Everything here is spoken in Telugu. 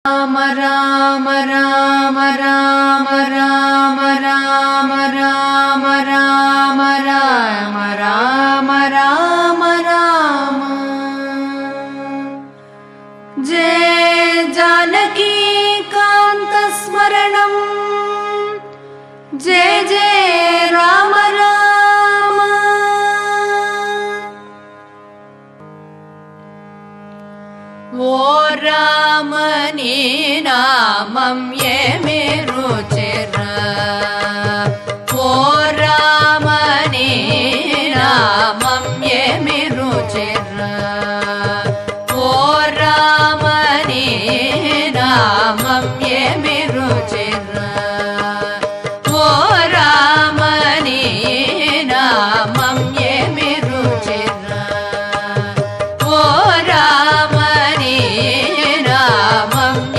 రామ రామ రామ రామ రామ రామ రామ రామ రామ రామ రామ రామ జయ జానకీ కాంత స్మరణం జయ జయ రామ రామ ఓ రామని నామం ఏమి రుచిరా ఓ రామని నామం ఏమి రుచిరా ఓ రామని నామం ఏమి రుచి